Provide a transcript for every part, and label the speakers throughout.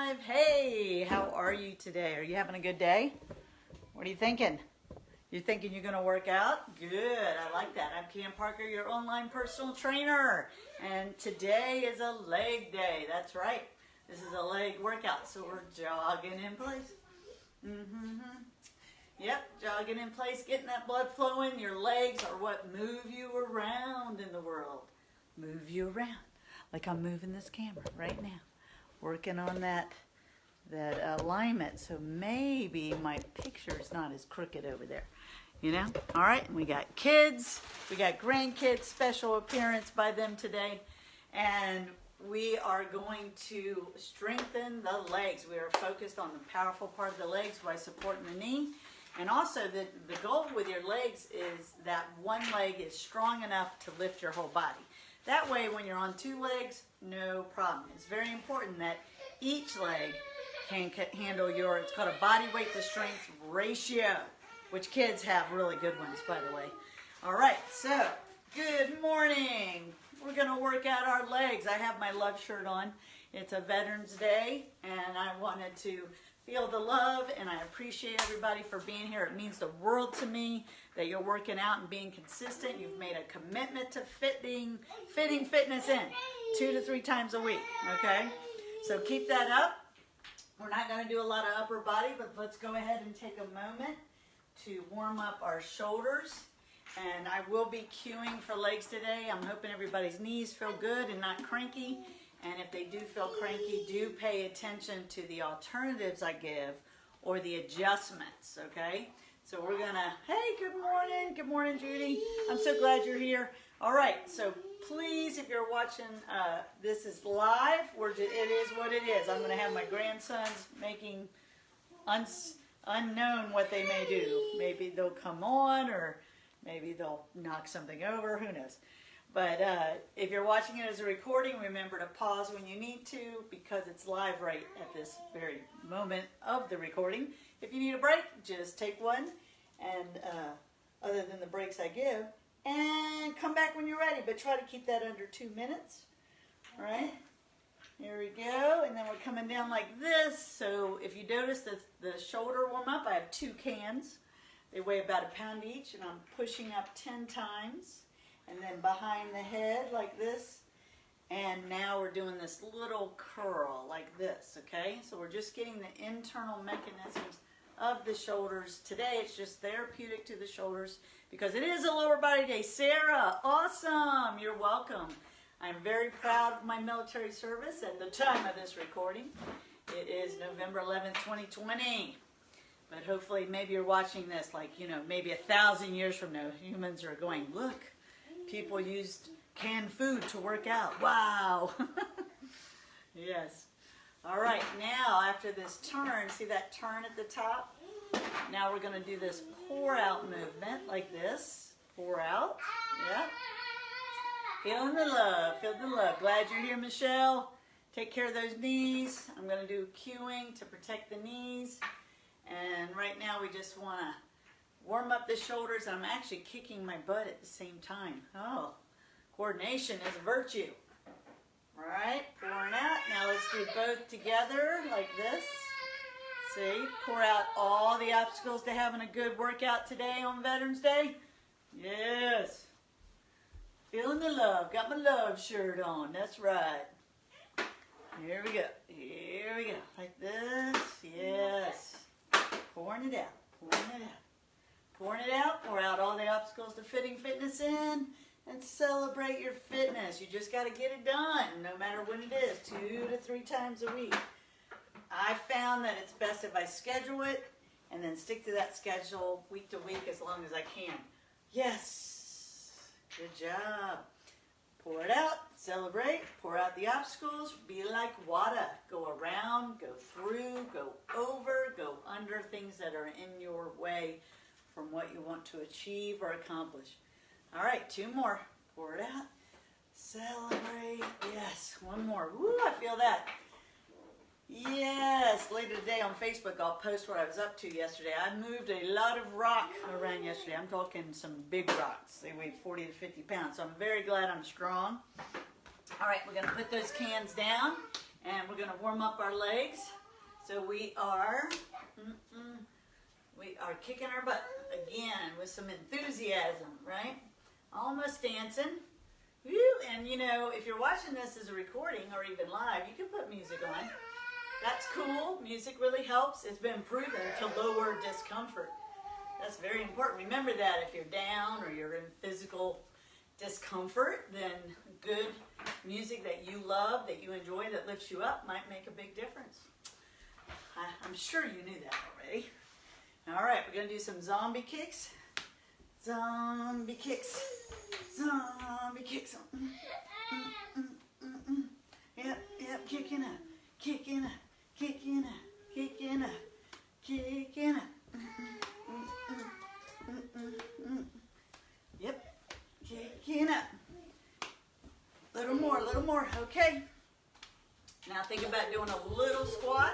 Speaker 1: live. Hey, how are you today? Are you having a good day? What are you thinking? You thinking you're going to work out? Good, I like that. I'm Cam Parker, your online personal trainer. And today is a leg day. That's right. This is a leg workout, so we're jogging in place. Yep, jogging in place, getting that blood flowing. Your legs are what move you around in the world. Move you around. Like I'm moving this camera right now. Working on that alignment, so maybe my picture's not as crooked over there. You know? All right, we got kids, we got grandkids, special appearance by them today. And we are going to strengthen the legs. We are focused on the powerful part of the legs by supporting the knee. And also the goal with your legs is that one leg is strong enough to lift your whole body. That way when you're on two legs, no problem. It's very important that each leg can handle it's called a body weight to strength ratio, which kids have really good ones, by the way. All right, so good morning. We're going to work out our legs. I have my love shirt on. It's a Veterans Day, and I wanted to feel the love, and I appreciate everybody for being here. It means the world to me that you're working out and being consistent. You've made a commitment to fitting fitness in 2 to 3 times a week, okay? So keep that up. We're not going to do a lot of upper body, but let's go ahead and take a moment to warm up our shoulders. And I will be cueing for legs today. I'm hoping everybody's knees feel good and not cranky. And if they do feel cranky, do pay attention to the alternatives I give or the adjustments, okay? So we're gonna, hey, good morning, Judy. I'm so glad you're here. All right, so please, if you're watching, this is live, it is what it is. I'm gonna have my grandsons making unknown what they may do. Maybe they'll come on, or maybe they'll knock something over, who knows. But if you're watching it as a recording, remember to pause when you need to, because it's live right at this very moment of the recording. If you need a break, just take one, and other than the breaks I give, and come back when you're ready, but try to keep that under 2 minutes. All right, here we go, and then we're coming down like this. So if you notice the shoulder warm up, I have 2 cans. They weigh about 1 pound each, and I'm pushing up 10 times. And then behind the head like this. And now we're doing this little curl like this, okay? So we're just getting the internal mechanisms of the shoulders. Today it's just therapeutic to the shoulders because it is a lower body day. Sarah, awesome, you're welcome. I'm very proud of my military service at the time of this recording. It is November 11th, 2020. But hopefully maybe you're watching this like, maybe 1,000 years from now, humans are going, look. People used canned food to work out. Wow. Yes. All right, now after this turn, see that turn at the top? Now we're going to do this pour out movement like this. Pour out. Yeah. Feeling the love. Feel the love. Glad you're here, Michelle. Take care of those knees. I'm going to do cueing to protect the knees. And right now we just want to warm up the shoulders. I'm actually kicking my butt at the same time. Oh, coordination is a virtue. All right, pouring out. Now let's do both together like this. See, pour out all the obstacles to having a good workout today on Veterans Day. Yes. Feeling the love. Got my love shirt on. That's right. Here we go. Here we go. Like this. Yes. Pouring it out. Pouring it out. Pouring it out, pour out all the obstacles to fitting fitness in, and celebrate your fitness. You just got to get it done, no matter when it is, 2 to 3 times a week. I found that it's best if I schedule it, and then stick to that schedule week to week as long as I can. Yes, good job. Pour it out, celebrate, pour out the obstacles, be like water. Go around, go through, go over, go under things that are in your way from what you want to achieve or accomplish. All right, 2 more. Pour it out. Celebrate. Yes, 1 more. Woo, I feel that. Yes, later today on Facebook, I'll post what I was up to yesterday. I moved a lot of rock around yesterday. I'm talking some big rocks. They weighed 40 to 50 pounds, so I'm very glad I'm strong. All right, we're going to put those cans down, And we're going to warm up our legs. So we are kicking our butt again with some enthusiasm, right? Almost dancing. Woo! And you know, if you're watching this as a recording or even live, you can put music on. That's cool. Music really helps. It's been proven to lower discomfort. That's very important. Remember that if you're down or you're in physical discomfort, then good music that you love, that you enjoy, that lifts you up might make a big difference. I'm sure you knew that already. All right, we're going to do some zombie kicks. Zombie kicks. Zombie kicks. Yep, kicking up, kicking up, kicking up, kicking up, kicking up. Yep, kicking up. Little more, okay. Now think about doing a little squat.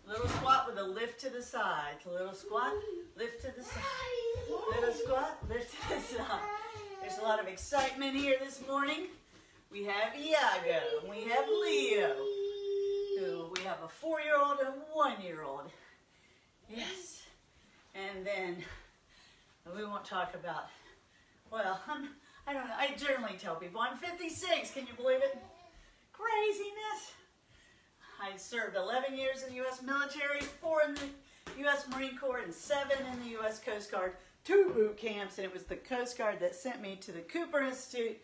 Speaker 1: Little squat with a lift to the side. Little squat, lift to the side. Little squat, lift to the side. There's a lot of excitement here this morning. We have Iago, and we have Leo. We have a 4-year-old and a 1-year-old. Yes. And then we won't talk about, well, I don't know. I generally tell people I'm 56. Can you believe it? Craziness. I served 11 years in the U.S. military, 4 in the U.S. Marine Corps, and 7 in the U.S. Coast Guard, 2 boot camps, and it was the Coast Guard that sent me to the Cooper Institute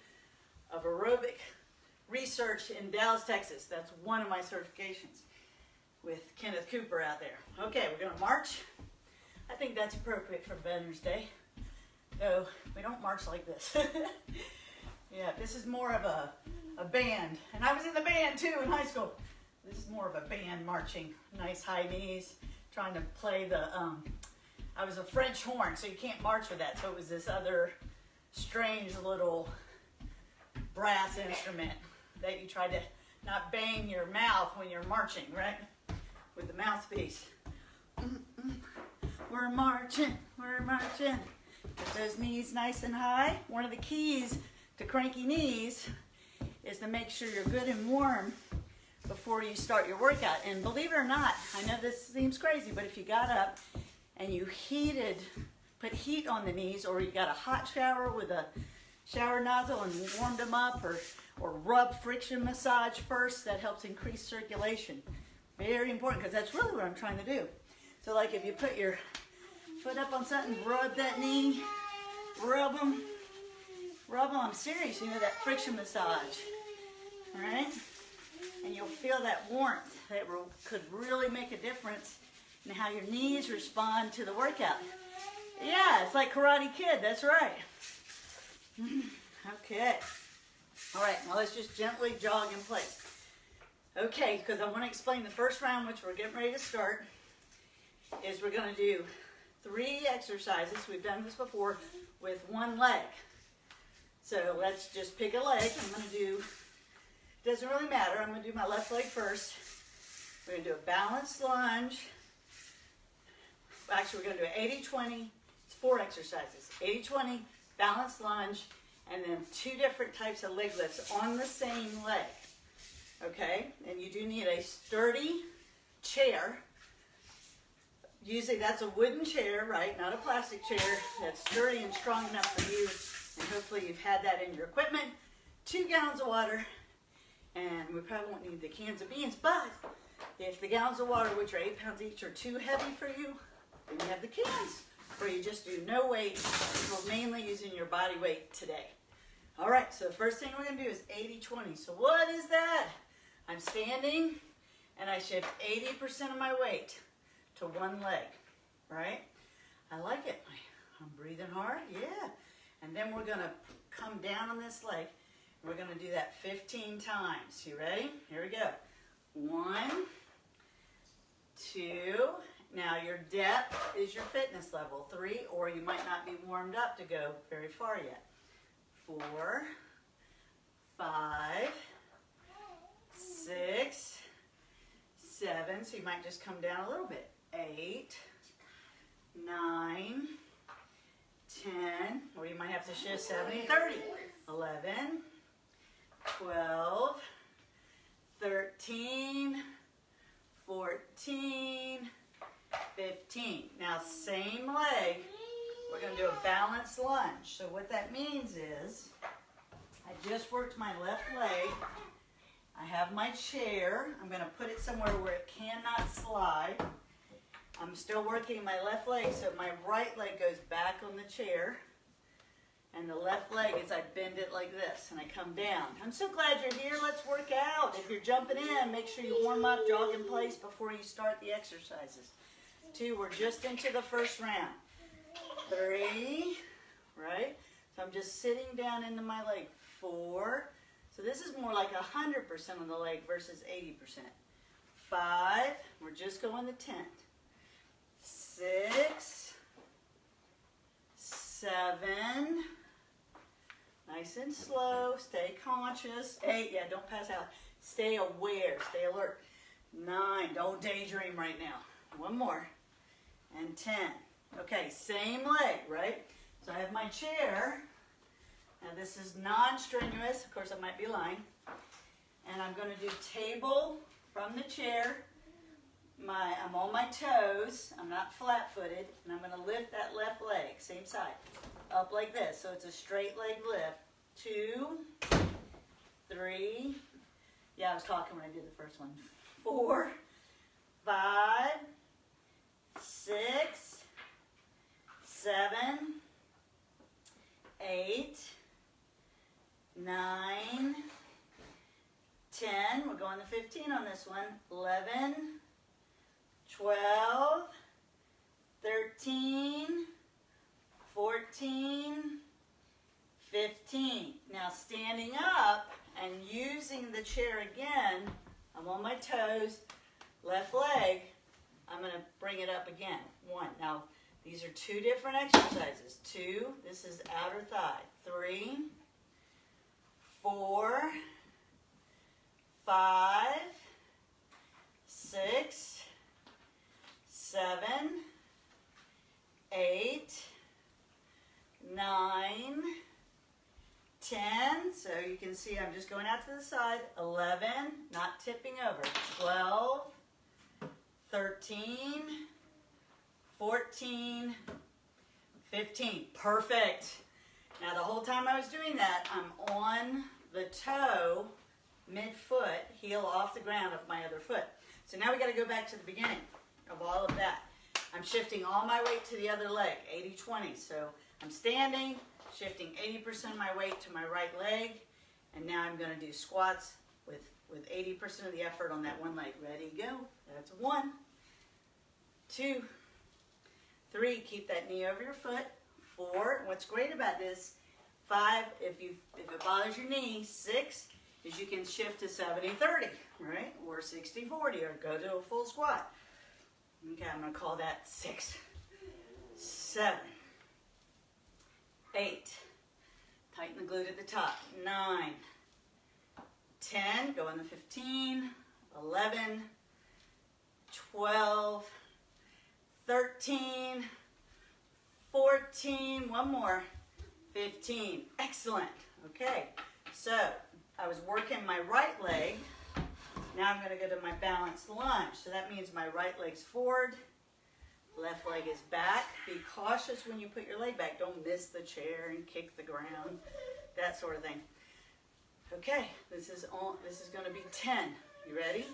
Speaker 1: of Aerobic Research in Dallas, Texas. That's one of my certifications with Kenneth Cooper out there. Okay, we're going to march. I think that's appropriate for Veterans Day, though we don't march like this. Yeah, this is more of a band, and I was in the band too in high school. This is more of a band marching, nice high knees, trying to play the, I was a French horn, so you can't march with that. So it was this other strange little brass instrument that you try to not bang your mouth when you're marching, right? With the mouthpiece. We're marching, we're marching. Get those knees nice and high. One of the keys to cranky knees is to make sure you're good and warm before you start your workout. And believe it or not, I know this seems crazy, but if you got up and you put heat on the knees, or you got a hot shower with a shower nozzle and warmed them up, or rub friction massage first, that helps increase circulation. Very important, because that's really what I'm trying to do. So like if you put your foot up on something, rub that knee, rub them, I'm serious, you know, that friction massage, all right? And you'll feel that warmth that could really make a difference in how your knees respond to the workout. Yeah, it's like Karate Kid, that's right. Okay. All right, now let's just gently jog in place. Okay, because I want to explain the first round, which we're getting ready to start, is we're going to do 3 exercises. We've done this before with 1 leg. So let's just pick a leg. I'm going to do, doesn't really matter, I'm going to do my left leg first. We're going to do a balanced lunge. Actually, we're going to do an 80-20. It's 4 exercises. 80-20, balanced lunge, and then 2 different types of leg lifts on the same leg. Okay? And you do need a sturdy chair. Usually that's a wooden chair, right? Not a plastic chair. That's sturdy and strong enough for you. And hopefully you've had that in your equipment. 2 gallons of water. And we probably won't need the cans of beans, but if the gallons of water, which are 8 pounds each, are too heavy for you, then you have the cans, where you just do no weight. We're mainly using your body weight today. All right, so the first thing we're going to do is 80-20. So what is that? I'm standing, and I shift 80% of my weight to 1 leg, right? I like it. I'm breathing hard, yeah. And then we're going to come down on this leg. We're going to do that 15 times. You ready? Here we go. 1, 2. Now your depth is your fitness level. 3, or you might not be warmed up to go very far yet. 4, 5, 6, 7. So you might just come down a little bit. 8, 9, 10, or you might have to shift 70, 30, 11, 12, 13, 14, 15. Now same leg, we're going to do a balanced lunge. So what that means is, I just worked my left leg. I have my chair. I'm going to put it somewhere where it cannot slide. I'm still working my left leg, so my right leg goes back on the chair. And the left leg is I bend it like this, and I come down. I'm so glad you're here. Let's work out. If you're jumping in, make sure you warm up, jog in place before you start the exercises. 2, we're just into the first round. 3, right? So I'm just sitting down into my leg. 4, so this is more like 100% on the leg versus 80%. 5, we're just going the 10th. 6, 7, nice and slow, stay conscious. 8, yeah, don't pass out. Stay aware, stay alert. 9, don't daydream right now. 1 more. And 10. Okay, same leg, right? So I have my chair. Now this is non-strenuous. Of course, I might be lying. And I'm going to do table from the chair. I'm on my toes. I'm not flat-footed. And I'm going to lift that left leg, same side, up like this. So it's a straight leg lift. 2, 3. Yeah, I was talking when I did the first one. 4, 5, 6, 7, 8, 9, 10. We're going to 15 on this one. 11, 12, 13, 14, 15. Now standing up and using the chair again, I'm on my toes, left leg, I'm going to bring it up again. 1. Now these are 2 different exercises. 2, this is outer thigh. 3, 4, 5, 6, 7, 8, 9, 10. So you can see I'm just going out to the side. 11, not tipping over. 12, 13, 14, 15. Perfect. Now the whole time I was doing that, I'm on the toe, mid-foot, heel off the ground of my other foot. So now we got to go back to the beginning of all of that. I'm shifting all my weight to the other leg, 80-20. So I'm standing, shifting 80% of my weight to my right leg, and now I'm going to do squats with 80% of the effort on that one leg. Ready, go. That's 1, 2, 3, keep that knee over your foot. 4, what's great about this, 5, if it bothers your knee. 6 is you can shift to 70-30, right? Or 60-40, or go to a full squat. Okay, I'm going to call that 6, 7, 8, tighten the glute at the top. 9, 10, go in the 15, 11, 12, 13, 14, 1 more, 15. Excellent. Okay, so I was working my right leg. Now I'm going to go to my balanced lunge. So that means my right leg's forward, left leg is back. Be cautious when you put your leg back. Don't miss the chair and kick the ground, that sort of thing. Okay, this is going to be 10. You ready?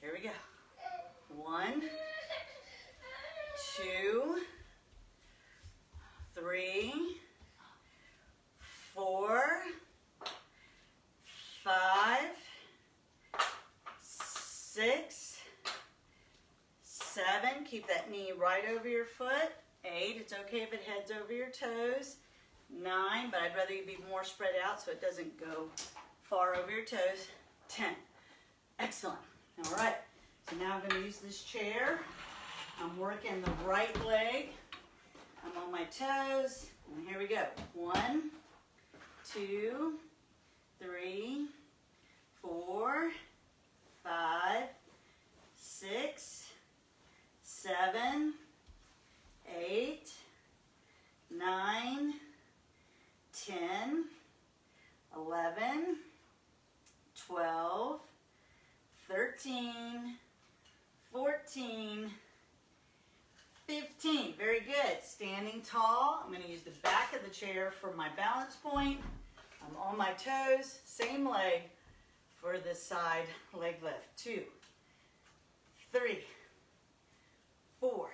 Speaker 1: Here we go. 1, 2, 3, 4, 5, 6, 7, keep that knee right over your foot. 8, it's okay if it heads over your toes. 9, but I'd rather you be more spread out so it doesn't go far over your toes. 10. Excellent. All right, so now I'm going to use this chair. I'm working the right leg. I'm on my toes, and here we go. 1, 2, 3, 4, 5, 6, 7, 8, 9, 10, 11, 12, 14, 15. Very good. Standing tall. I'm going to use the back of the chair for my balance point. I'm on my toes. Same leg for this side leg lift. 2, 3, 4,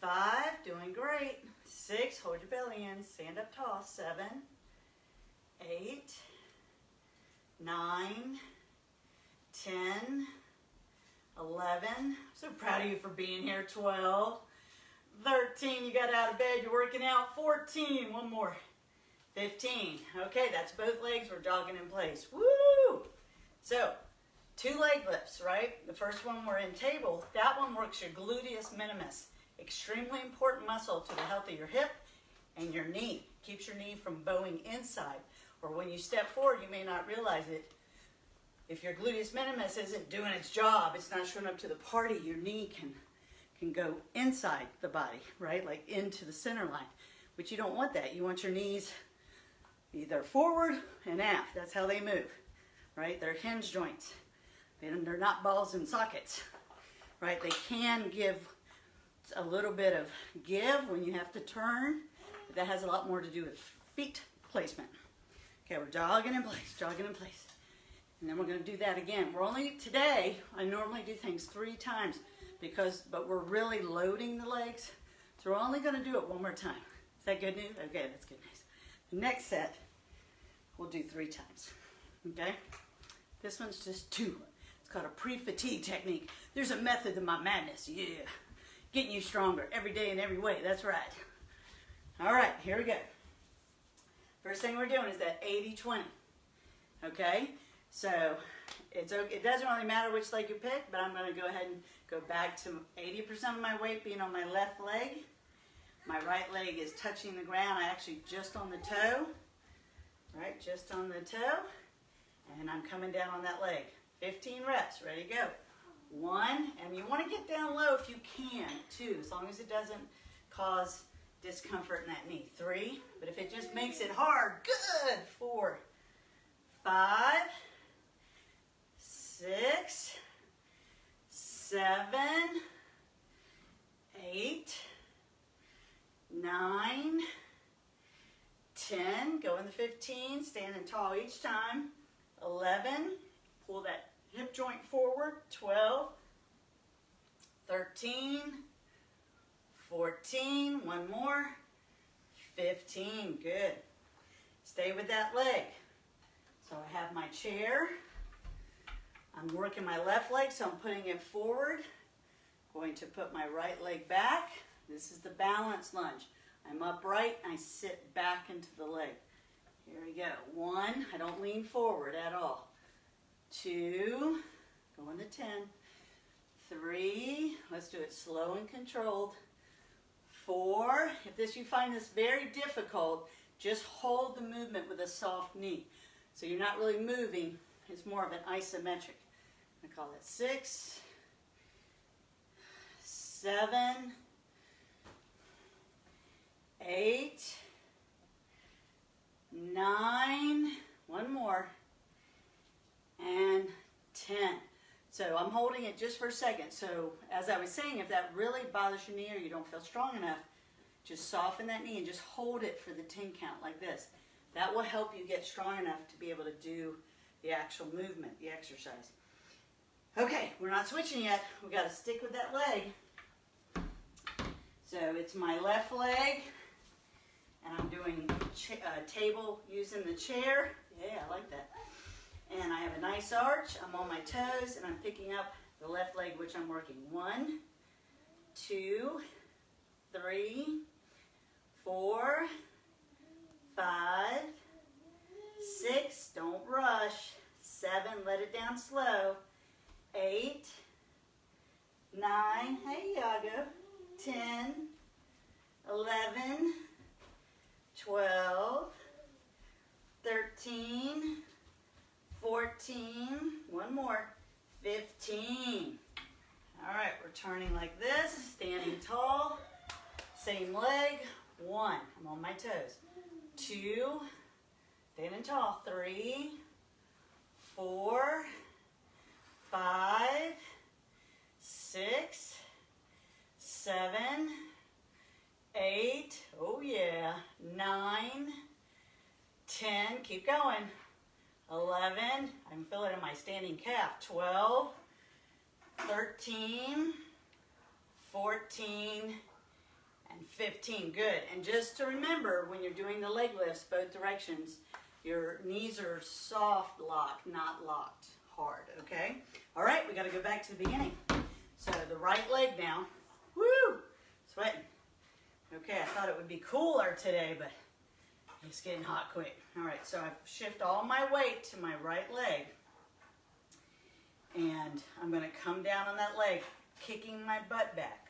Speaker 1: 5. Doing great. 6. Hold your belly in. Stand up tall. 7, 8, 9, 10, 11. I'm so proud of you for being here. 12, 13. You got out of bed. You're working out. 14. One more. 15. Okay, that's both legs. We're jogging in place. Woo! So, 2 leg lifts, right? The first one we're in table. That one works your gluteus minimus. Extremely important muscle to the health of your hip and your knee. Keeps your knee from bowing inside. Or when you step forward, you may not realize it. If your gluteus minimus isn't doing its job, it's not showing up to the party, your knee can go inside the body, right? Like into the center line. But you don't want that. You want your knees either forward and aft. That's how they move, right? They're hinge joints. They're not balls and sockets, right? They can give a little bit of give when you have to turn. But that has a lot more to do with feet placement. Okay, we're jogging in place, jogging in place. And then we're going to do that again. We're only, today, I normally do things 3 times but we're really loading the legs. So we're only going to do it 1 more time. Is that good news? Okay, that's good news. The next set, we'll do 3 times. Okay? This one's just 2. It's called a pre-fatigue technique. There's a method to my madness. Yeah. Getting you stronger every day in every way. That's right. All right, here we go. First thing we're doing is that 80-20. Okay? So it doesn't really matter which leg you pick, but I'm going to go ahead and go back to 80% of my weight being on my left leg. My right leg is touching the ground. I actually just on the toe, right? Just on the toe. And I'm coming down on that leg. 15 reps. Ready to go. 1. And you want to get down low if you can, 2, as long as it doesn't cause discomfort in that knee. 3. But if it just makes it hard, good. 4, 5, 6, 7, 8, 9, 10, go in the 15, standing tall each time. 11, pull that hip joint forward. 12, 13, 14, 1 more. 15, good. Stay with that leg. So I have my chair. I'm working my left leg, so I'm putting it forward. Going to put my right leg back. This is the balance lunge. I'm upright, and I sit back into the leg. Here we go. 1, I don't lean forward at all. 2, going to 10. 3, let's do it slow and controlled. 4, if you find this very difficult, just hold the movement with a soft knee. So you're not really moving, it's more of an isometric. I call it 6, 7, 8, 9, 1 more, and 10. So I'm holding it just for a second. So as I was saying, if that really bothers your knee or you don't feel strong enough, just soften that knee and just hold it for the 10 count like this. That will help you get strong enough to be able to do the actual movement, the exercise. Okay, we're not switching yet. We've got to stick with that leg. So it's my left leg, and I'm doing table using the chair. Yeah, I like that. And I have a nice arch. I'm on my toes, and I'm picking up the left leg, which I'm working. 1, 2, 3, 4, 5, 6, don't rush. 7, let it down slow. 8, 9, hey Yago. 10, 11, 12, 13, 14, 1 more, 15. All right, we're turning like this, standing tall, same leg. 1, I'm on my toes. 2, standing tall. 3, 4, 5, 6, 7, 8, oh yeah, 9, 10, keep going, 11, I can feel it in my standing calf, 12, 13, 14, and 15, good. And just to remember, when you're doing the leg lifts, both directions, your knees are soft locked, not locked hard, okay? All right, we gotta go back to the beginning. So the right leg now, woo, sweating. Okay, I thought it would be cooler today, but it's getting hot quick. All right, so I shift all my weight to my right leg, and I'm gonna come down on that leg, kicking my butt back,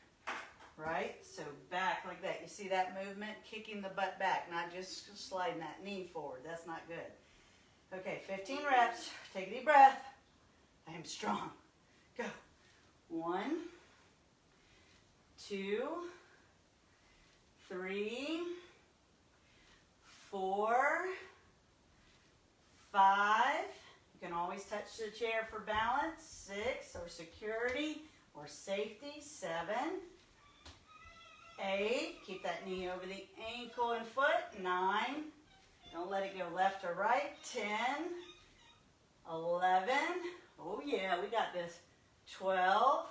Speaker 1: right? So back like that. You see that movement? Kicking the butt back, not just sliding that knee forward. That's not good. Okay, 15 reps. Take a deep breath. I am strong. Go. 1, 2, 3, 4, 5. You can always touch the chair for balance. 6, or security or safety. 7, 8. Keep that knee over the ankle and foot. 9. Don't let it go left or right. 10, 11. Oh yeah, we got this. 12.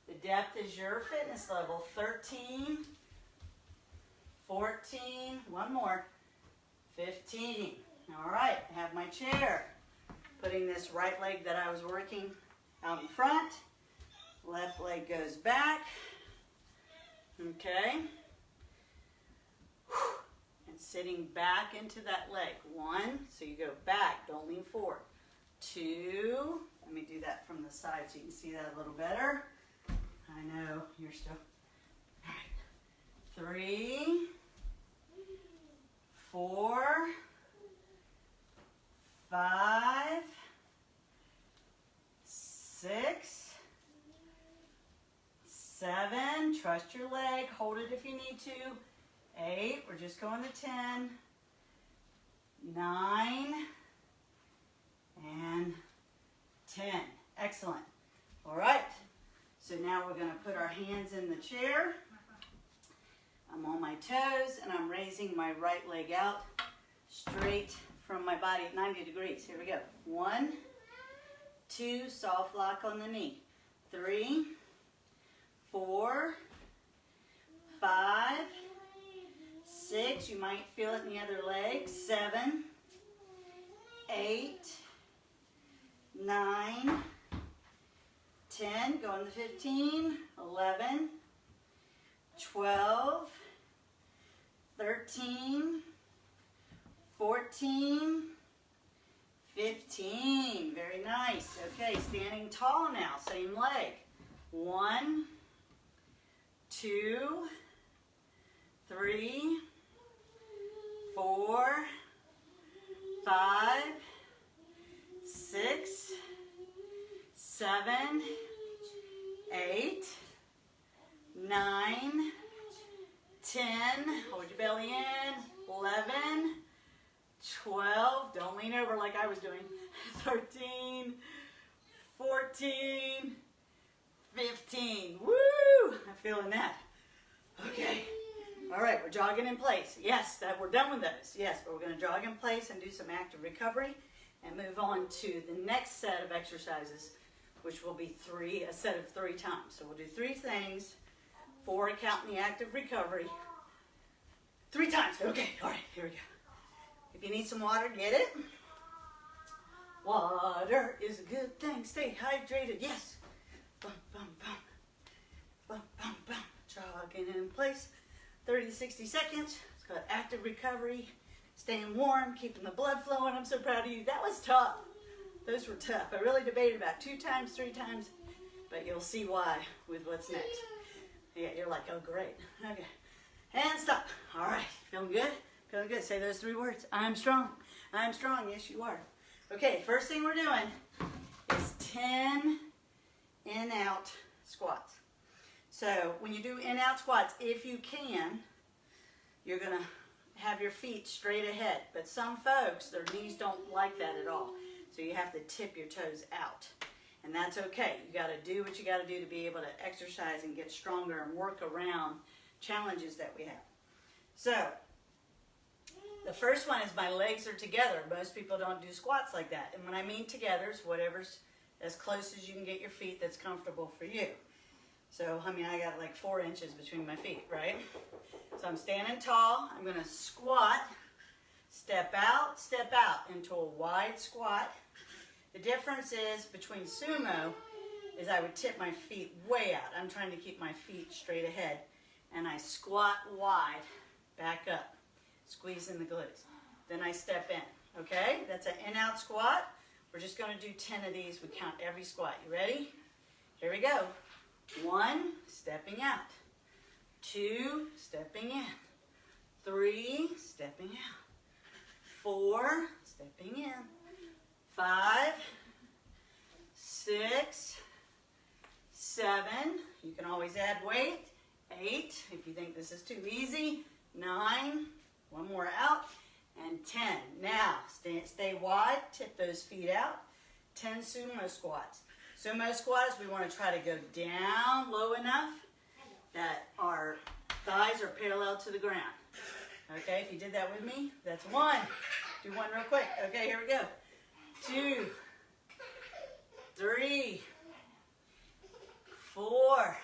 Speaker 1: The depth is your fitness level. 13, 14. One more. 15. All right, I have my chair. Putting this right leg that I was working out in front. Left leg goes back. Okay. And sitting back into that leg. 1, so you go back, don't lean forward. 2, let me do that from the side so you can see that a little better. I know, you're still. All right. 3, 4, 5, 6, 7, trust your leg, hold it if you need to. 8, we're just going to 10, 9, and 10. Excellent. All right, so now we're going to put our hands in the chair. I'm on my toes and I'm raising my right leg out straight from my body at 90 degrees. Here we go. 1, 2, soft lock on the knee. 3, 4, 5, 6, you might feel it in the other leg. 7, 8, 9, 10, going to 15, 11, 12, 13, 14, 15. Very nice. Okay, standing tall now, same leg. 1, 2, 3, 4, 5, 6, 7, 8, 9, 10, hold your belly in, 11, 12, don't lean over like I was doing, 13, 14, 15, woo, I'm feeling that. Okay, all right, we're jogging in place. Yes, we're done with those. Yes, but we're going to jog in place and do some active recovery and move on to the next set of exercises, which will be a set of 3 times. So we'll do 3 things, 4 counting the active recovery, 3 times. Okay, all right, here we go. If you need some water, get it. Water is a good thing. Stay hydrated. Yes. Bum, bum, bum. Bum, bum, bum. Jogging in place. 30 to 60 seconds. It's called active recovery. Staying warm, keeping the blood flowing. I'm so proud of you. That was tough. Those were tough. I really debated about 2 times, 3 times, but you'll see why with what's next. Yeah, you're like, oh, great. Okay. And stop. All right. Feeling good? Feeling good. Say those 3 words. I'm strong. I'm strong. Yes, you are. Okay, first thing we're doing is 10 in-out squats. So when you do in-out squats, if you can, you're going to have your feet straight ahead. But some folks, their knees don't like that at all. So you have to tip your toes out. And that's okay. You got to do what you got to do to be able to exercise and get stronger and work around challenges that we have. So, the first one is my legs are together. Most people don't do squats like that. And when I mean together, it's whatever's as close as you can get your feet that's comfortable for you. So, I mean, I got like 4 inches between my feet, right? So I'm standing tall. I'm going to squat, step out into a wide squat. The difference is between sumo is I would tip my feet way out. I'm trying to keep my feet straight ahead. And I squat wide, back up, squeezing the glutes. Then I step in, okay? That's an in-out squat. We're just going to do 10 of these. We count every squat. You ready? Here we go. 1, stepping out. 2, stepping in. 3, stepping out. 4, stepping in. 5, 6, 7. You can always add weight. 8, if you think this is too easy. 9, one more out. And 10. Now, stay wide, tip those feet out. 10 sumo squats. Sumo squats, we want to try to go down low enough that our thighs are parallel to the ground. Okay, if you did that with me, that's 1. Do 1 real quick. Okay, here we go. 2, 3, 4,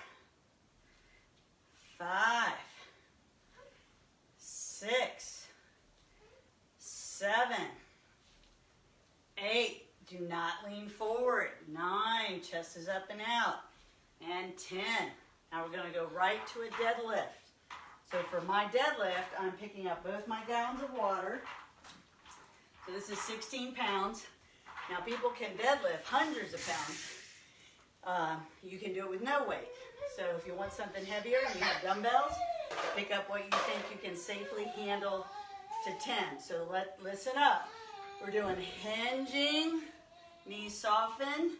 Speaker 1: 5, 6, 7, 8. Do not lean forward. 9, chest is up and out. And 10. Now we're going to go right to a deadlift. So for my deadlift, I'm picking up both my gallons of water. So this is 16 pounds. Now people can deadlift hundreds of pounds. You can do it with no weight. So if you want something heavier and you have dumbbells, pick up what you think you can safely handle to 10. So listen up. We're doing hinging, knees soften,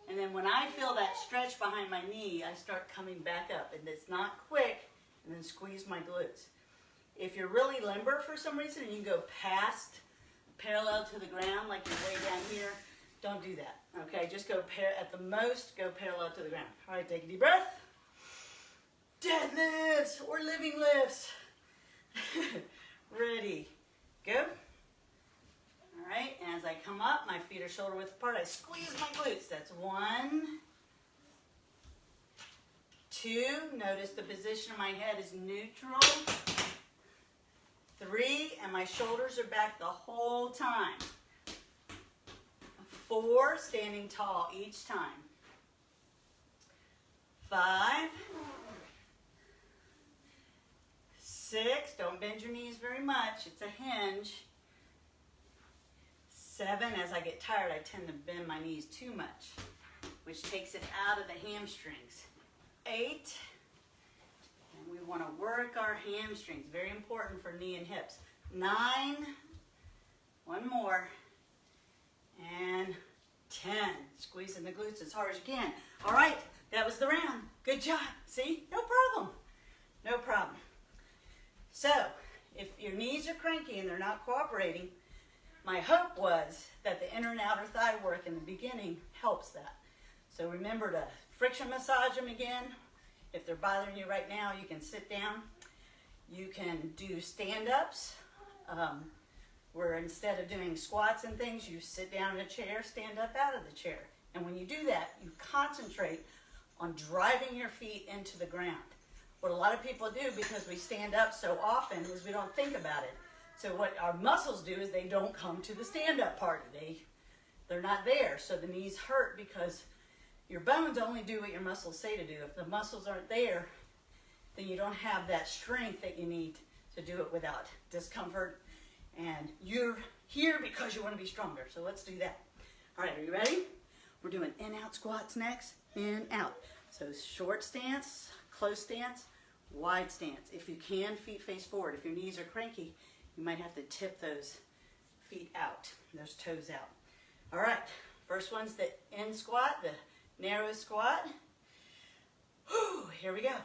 Speaker 1: and then when I feel that stretch behind my knee, I start coming back up. And it's not quick, and then squeeze my glutes. If you're really limber for some reason and you go past parallel to the ground, like you're way down here, don't do that, okay? Just go, at the most, go parallel to the ground. All right, take a deep breath. Deadlifts or living lifts. Ready, go. All right, and as I come up, my feet are shoulder width apart. I squeeze my glutes. That's 1, 2. Notice the position of my head is neutral. 3, and my shoulders are back the whole time. 4, standing tall each time. 5, 6, don't bend your knees very much. It's a hinge. 7, as I get tired, I tend to bend my knees too much, which takes it out of the hamstrings. 8, and we want to work our hamstrings. Very important for knee and hips. 9, one more, and 10. Squeezing the glutes as hard as you can. All right, that was the round. Good job. See? No problem. No problem. So, if your knees are cranky and they're not cooperating, my hope was that the inner and outer thigh work in the beginning helps that. So remember to friction massage them again. If they're bothering you right now, you can sit down. You can do stand-ups, where instead of doing squats and things, you sit down in a chair, stand up out of the chair. And when you do that, you concentrate on driving your feet into the ground. What a lot of people do, because we stand up so often, is we don't think about it. So what our muscles do is they don't come to the stand-up part. They're not there. So the knees hurt because your bones only do what your muscles say to do. If the muscles aren't there, then you don't have that strength that you need to do it without discomfort. And you're here because you want to be stronger. So let's do that. All right, are you ready? We're doing in-out squats next. In, out. So short stance, close stance, wide stance. If you can, feet face forward. If your knees are cranky, you might have to tip those feet out, those toes out. All right, first one's the in squat, the narrow squat. Whew, here we go.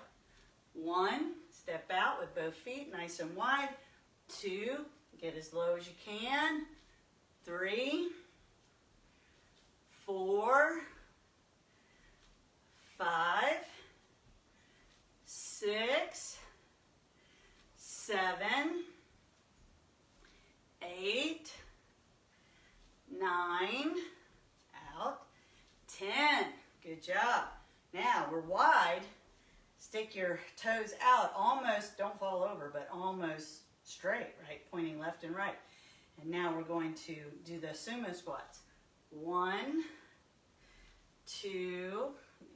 Speaker 1: 1, step out with both feet nice and wide. 2, get as low as you can. 3, 4, Good job. Now we're wide. Stick your toes out, almost, don't fall over, but almost straight, right? Pointing left and right. And now we're going to do the sumo squats. 1, 2,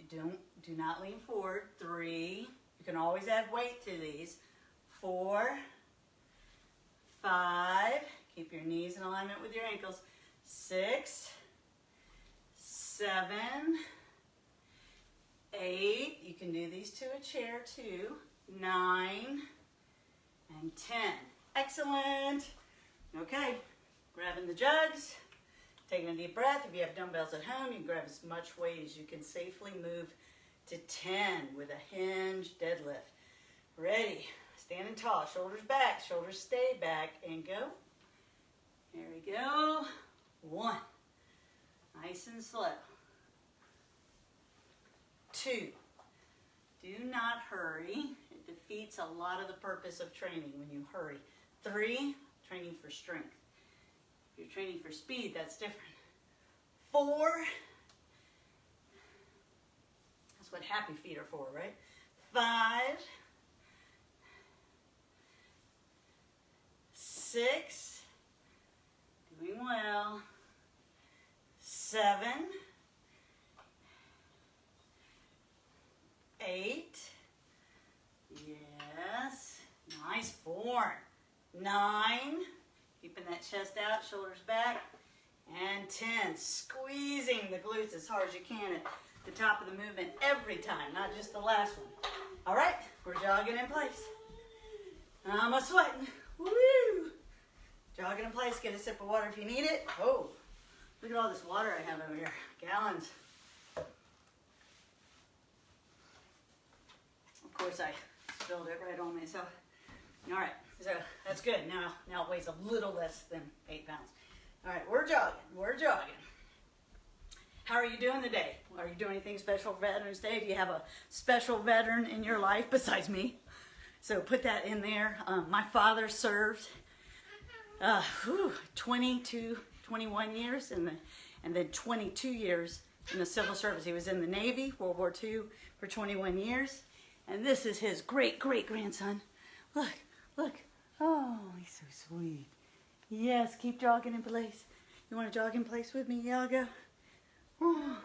Speaker 1: do not lean forward. 3, you can always add weight to these. 4, 5, keep your knees in alignment with your ankles. 6, 7, 8, you can do these to a chair too. 9, and 10. Excellent. Okay, grabbing the jugs, taking a deep breath. If you have dumbbells at home, you can grab as much weight as you can safely move to 10 with a hinge deadlift. Ready, standing tall, shoulders back, shoulders stay back, and go. Here we go. 1, nice and slow. 2, do not hurry. It defeats a lot of the purpose of training when you hurry. 3, training for strength. If you're training for speed, that's different. 4, that's what happy feet are for, right? 5, 6, doing well. 7, 8, yes, nice. 4, 9, keeping that chest out, shoulders back, and 10, squeezing the glutes as hard as you can at the top of the movement every time, not just the last one. All right, we're jogging in place. I'm sweating, woo! Jogging in place, get a sip of water if you need it. Oh, look at all this water I have over here, gallons. Of course, I spilled it right on myself. All right, so that's good. Now it weighs a little less than 8 pounds. All right, we're jogging. How are you doing today? Are you doing anything special for Veterans Day? Do you have a special veteran in your life besides me? So put that in there. My father served 21 years and then 22 years in the civil service. He was in the Navy, World War II, for 21 years. And this is his great-great-grandson. Look, look. Oh, he's so sweet. Yes, keep jogging in place. You want to jog in place with me? Yeah, I'll go. Oh.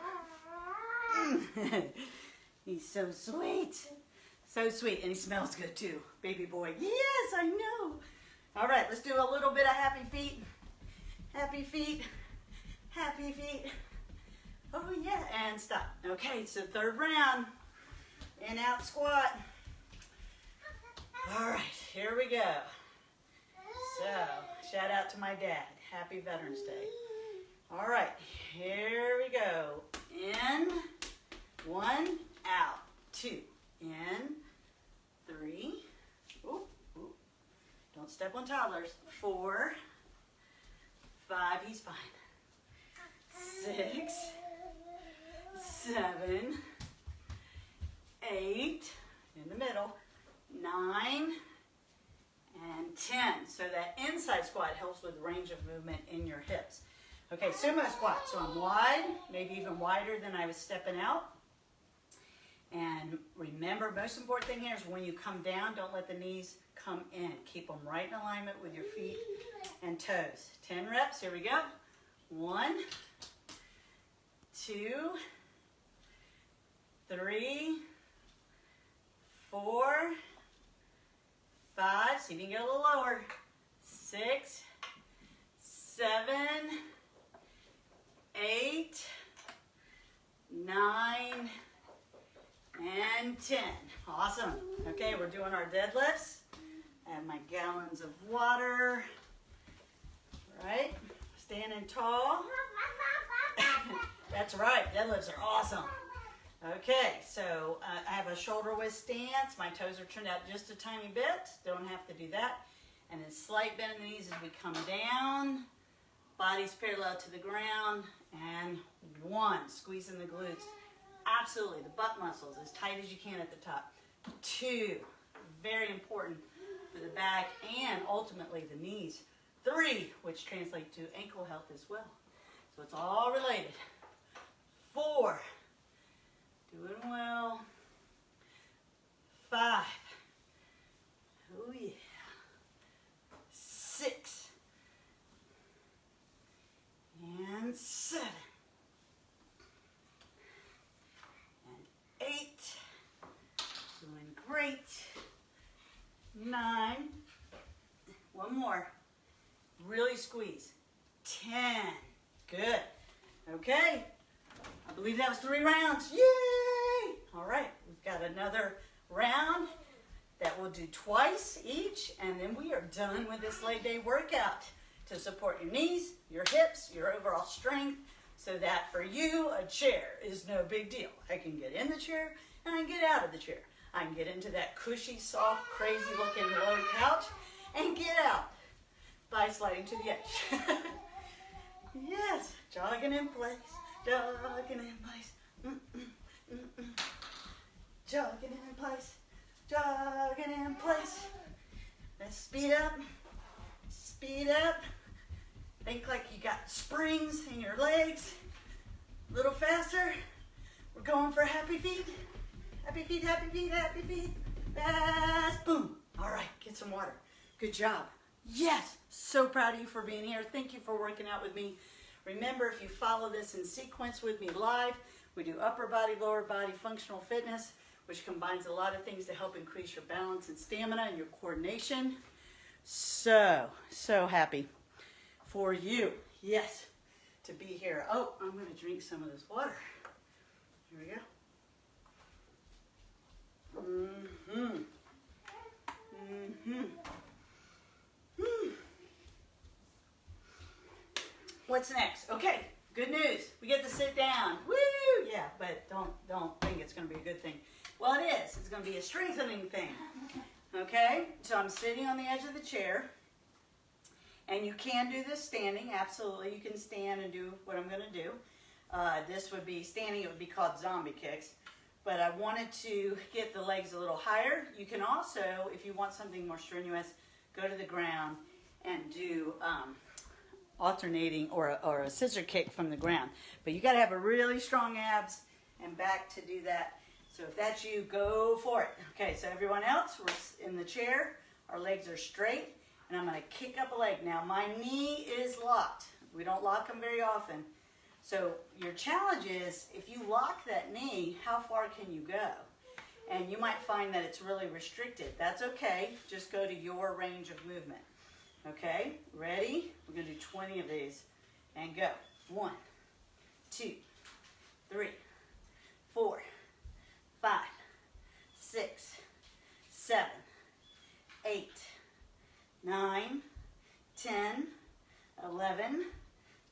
Speaker 1: He's so sweet. So sweet. And he smells good too. Baby boy. Yes, I know. All right, let's do a little bit of happy feet. Happy feet. Happy feet. Oh, yeah. And stop. Okay, so third round. In, out, squat. All right, here we go. So, shout out to my dad. Happy Veterans Day. All right, here we go. In, 1, out, 2. In, 3. Ooh, ooh. Don't step on toddlers. 4, 5, he's fine. 6, 7, 8, in the middle, 9, and 10. So that inside squat helps with range of movement in your hips. Okay, sumo squat. So I'm wide, maybe even wider than I was stepping out. And remember, most important thing here is when you come down, don't let the knees come in. Keep them right in alignment with your feet and toes. 10 reps, here we go. 1, 2, 3, 4, 5, see if you can get a little lower. 6, 7, 8, 9, and 10. Awesome. Okay, we're doing our deadlifts. I have my gallons of water. Right? Standing tall. That's right, deadlifts are awesome. Okay, so I have a shoulder width stance. My toes are turned out just a tiny bit. Don't have to do that. And then slight bend in the knees as we come down. Body's parallel to the ground. And 1, squeezing the glutes. Absolutely, the butt muscles as tight as you can at the top. 2, very important for the back and ultimately the knees. 3, which translates to ankle health as well. So it's all related. 4, 8, 9, one more. Really squeeze. 10. Good. Okay. I believe that was 3 rounds. Yay! All right. We've got another round that we'll do twice each, and then we are done with this leg day workout to support your knees, your hips, your overall strength, so that for you, a chair is no big deal. I can get in the chair and I can get out of the chair. I can get into that cushy, soft, crazy looking low couch and get out by sliding to the edge. Yes, jogging in place, jogging in place, jogging in place, jogging in place. Let's speed up, speed up. Think like you got springs in your legs. A little faster. We're going for happy feet. Happy feet, happy feet, happy feet. Fast, boom. All right, get some water. Good job. Yes, so proud of you for being here. Thank you for working out with me. Remember, if you follow this in sequence with me live, we do upper body, lower body functional fitness, which combines a lot of things to help increase your balance and stamina and your coordination. So happy for you. Yes, to be here. Oh, I'm going to drink some of this water. Here we go. What's next? Okay, good news. We get to sit down. Woo! Yeah, but don't think it's going to be a good thing. Well, it is. It's going to be a strengthening thing. Okay, so I'm sitting on the edge of the chair. And you can do this standing, absolutely. You can stand and do what I'm going to do. This would be standing, it would be called zombie kicks. But I wanted to get the legs a little higher. You can also, if you want something more strenuous, go to the ground and do alternating or a scissor kick from the ground. But you got to have a really strong abs and back to do that. So if that's you, go for it. Okay, so everyone else, we're in the chair. Our legs are straight. And I'm going to kick up a leg. Now, my knee is locked. We don't lock them very often. So your challenge is, if you lock that knee, how far can you go? And you might find that it's really restricted. That's okay. Just go to your range of movement. Okay, ready? We're going to do 20 of these. And go. 1, 2, 3, 4, 5, 6, 7, 8, 9, 10, 11,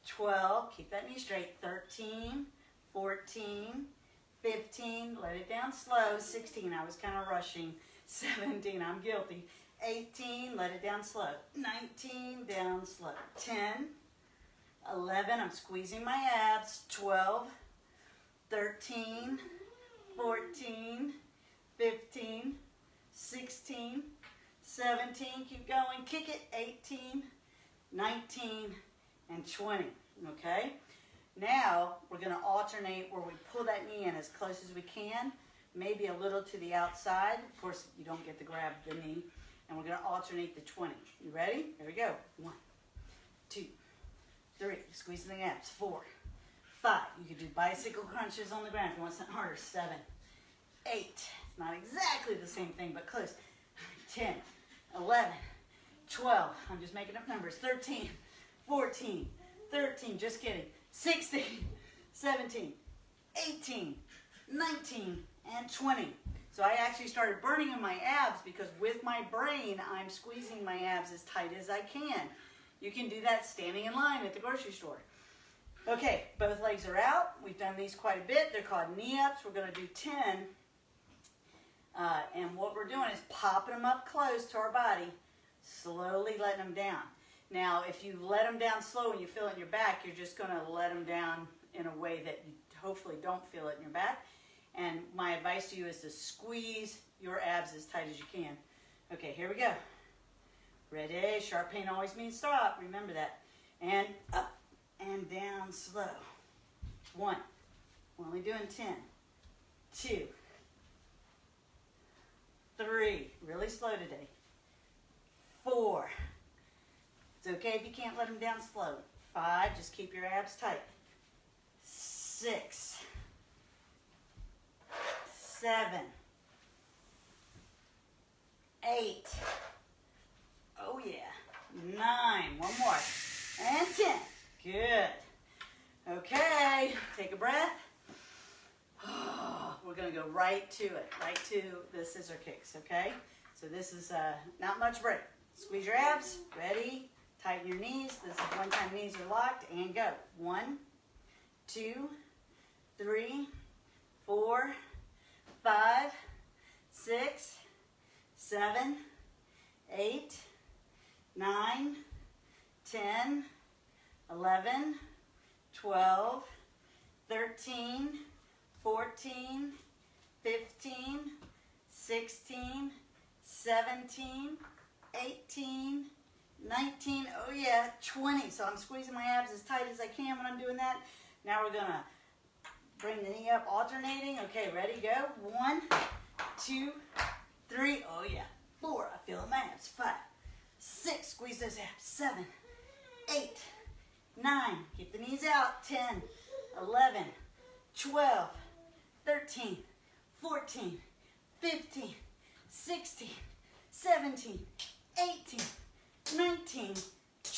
Speaker 1: 12, keep that knee straight, 13, 14, 15, let it down slow, 16, I was kind of rushing, 17, I'm guilty, 18, let it down slow, 19, down slow, 10, 11, I'm squeezing my abs, 12, 13, 14, 15, 16, 17, keep going, kick it, 18, 19, and 20, okay? Now, we're going to alternate where we pull that knee in as close as we can, maybe a little to the outside. Of course, you don't get to grab the knee, and we're going to alternate the 20. You ready? Here we go. 1, 2, 3, squeezing the abs, 4, 5, you can do bicycle crunches on the ground if you want something harder, 7, 8, it's not exactly the same thing, but close, 10, 11, 12, I'm just making up numbers, 13, 14, 13, just kidding, 16, 17, 18, 19, and 20. So I actually started burning in my abs because with my brain, I'm squeezing my abs as tight as I can. You can do that standing in line at the grocery store. Okay, both legs are out. We've done these quite a bit. They're called knee ups. We're going to do 10. And what we're doing is popping them up close to our body, slowly letting them down. Now, if you let them down slow and you feel it in your back, you're just going to let them down in a way that you hopefully don't feel it in your back. And my advice to you is to squeeze your abs as tight as you can. Okay, here we go. Ready? Sharp pain always means stop. Remember that. And up and down slow. 1. We're only doing 10. 2. 3. Really slow today. 4. It's okay if you can't let them down slow. 5. Just keep your abs tight. 6. 7. 8. Oh yeah. 9. One more. And 10. Good. Okay, take a breath. We're going to go right to it, right to the scissor kicks, okay? So this is not much break. Squeeze your abs. Ready? Tighten your knees. This is one time knees are locked, and go. 1, 2, 3, 4, 5, 6, 7, 8, 9, 10, 11, 12, 13, 14, 15, 16, 17, 18, 19, oh yeah, 20. So I'm squeezing my abs as tight as I can when I'm doing that. Now we're gonna bring the knee up, alternating. Okay, ready, go. 1, 2, 3, oh yeah. 4, I feel it in my abs. 5, 6, squeeze those abs. 7, 8, 9, keep the knees out. 10, 11, 12, 13, 14, 15, 16, 17, 18, 19,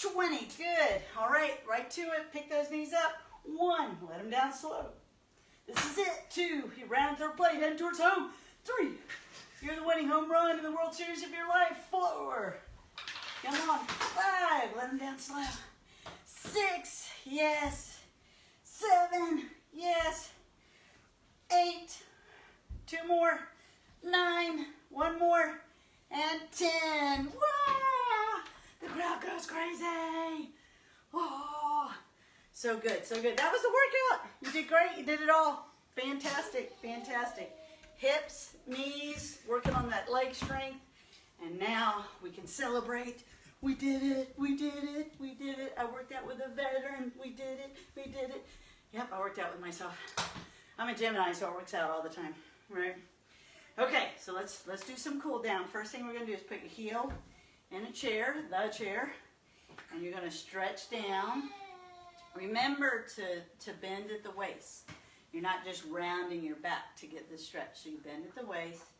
Speaker 1: 20. Good. All right, right to it. Pick those knees up. 1, let them down slow. This is it. 2, you round third plate, heading towards home. 3, you're the winning home run in the World Series of your life. 4, come on. 5, let them down slow. 6, yes. 7, yes. 8, 2 more. 9, 1 more. And 10. Wow! The crowd goes crazy. Oh, so good, so good. That was the workout. You did great. You did it all. Fantastic, fantastic. Hips, knees, working on that leg strength. And now we can celebrate. We did it, we did it, we did it. I worked out with a veteran. We did it, we did it. Yep, I worked out with myself. I'm a Gemini, so it works out all the time, right? Okay, so let's do some cool down. First thing we're gonna do is put your heel in a chair, the chair, and you're gonna stretch down. Remember to bend at the waist. You're not just rounding your back to get the stretch. So you bend at the waist,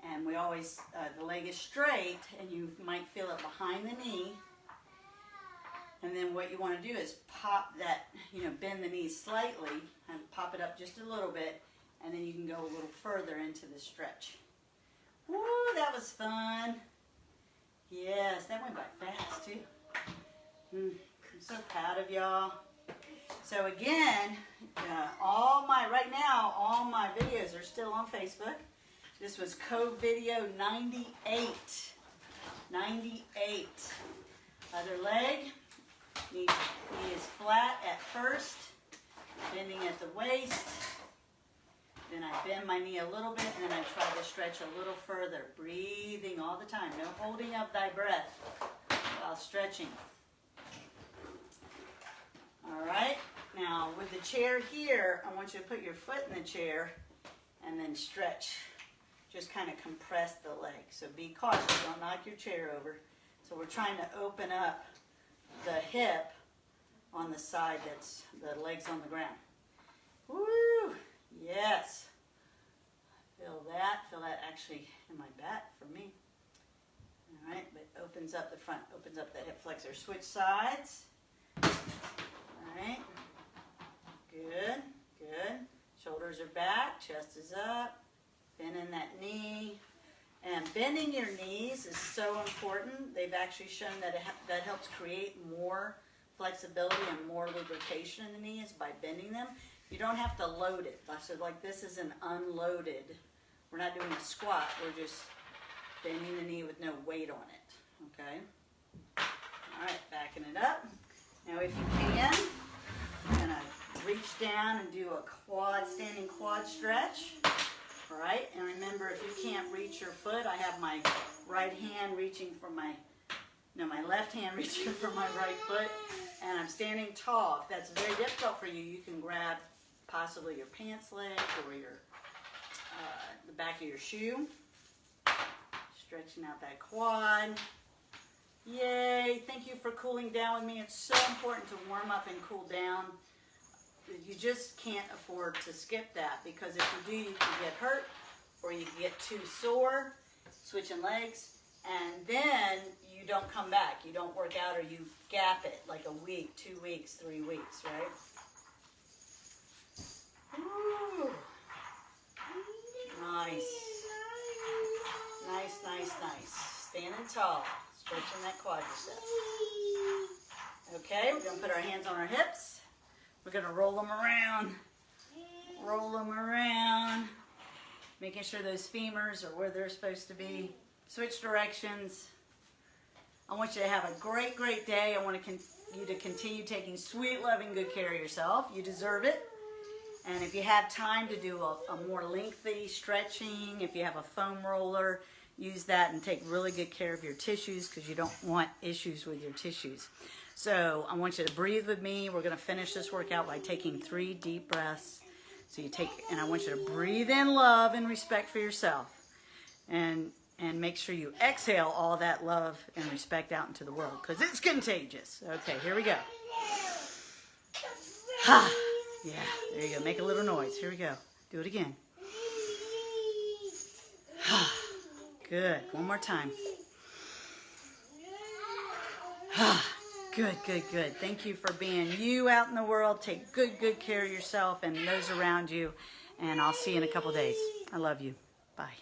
Speaker 1: and we always, the leg is straight, and you might feel it behind the knee. And then what you want to do is pop that, bend the knees slightly and pop it up just a little bit, and then you can go a little further into the stretch. Woo, that was fun. Yes, that went by fast too. I'm so proud of y'all. So again, right now, all my videos are still on Facebook. This was CoVideo98. 98. Other leg. Knee is flat at first, bending at the waist. Then I bend my knee a little bit, and then I try to stretch a little further. Breathing all the time. No holding of thy breath while stretching. All right. Now, with the chair here, I want you to put your foot in the chair and then stretch. Just kind of compress the leg. So be cautious. Don't knock your chair over. So we're trying to open up the hip on the side that's the legs on the ground. Woo! Yes. Feel that actually in my back for me. All right, but opens up the front, opens up the hip flexor. Switch sides. All right. Good, good. Shoulders are back, chest is up. Bending that knee. And bending your knees is so important. They've actually shown that that helps create more flexibility and more lubrication in the knees by bending them. You don't have to load it. So like this is an unloaded. We're not doing a squat. We're just bending the knee with no weight on it. Okay? All right, backing it up. Now if you can, you're going to reach down and do a standing quad stretch. All right, and remember, if you can't reach your foot, I have my right hand reaching for my left hand reaching for my right foot, and I'm standing tall. If that's very difficult for you, you can grab possibly your pants leg or your the back of your shoe, stretching out that quad. Yay! Thank you for cooling down with me. It's so important to warm up and cool down. You just can't afford to skip that, because if you do, you can get hurt or you can get too sore switching legs. And then you don't come back. You don't work out, or you gap it like a week, 2 weeks, 3 weeks, right? Ooh. Nice. Nice, nice, nice. Standing tall, stretching that quadricep. Okay, we're going to put our hands on our hips. We're going to roll them around. Roll them around. Making sure those femurs are where they're supposed to be. Switch directions. I want you to have a great, great day. I want you to continue taking sweet, loving, good care of yourself. You deserve it. And if you have time to do a more lengthy stretching, if you have a foam roller, use that and take really good care of your tissues, because you don't want issues with your tissues. So I want you to breathe with me. We're going to finish this workout by taking 3 deep breaths. So you take, and I want you to breathe in love and respect for yourself. And make sure you exhale all that love and respect out into the world, because it's contagious. Okay, here we go. Ha! Yeah, there you go. Make a little noise. Here we go. Do it again. Ha! Good. One more time. Ha! Good, good, good. Thank you for being you out in the world. Take good, good care of yourself and those around you. And I'll see you in a couple days. I love you. Bye.